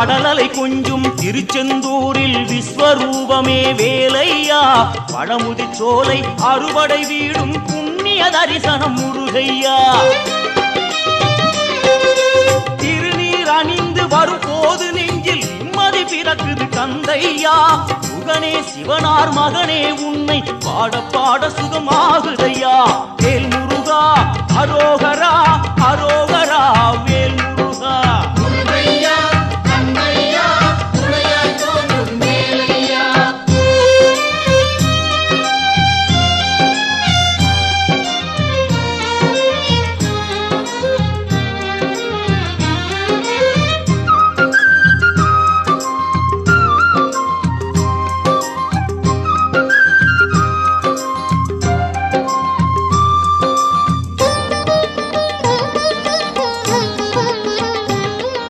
கடலலை கொஞ்சும் திருச்செந்தூரில் விஸ்வரூபமே வேலையா பழமுதி சோலை அறுபடை வீடும் புண்ணிய தரிசனம் முருகையா திருநீர் அணிந்து வரும் போது நெஞ்சில் நிம்மதி பிறக்குது கந்தையா சுகனே சிவனார் மகனே உன்னை பாட பாட சுகமாகுதையா வேல் முருகா அரோகரா அரோகரா வேல்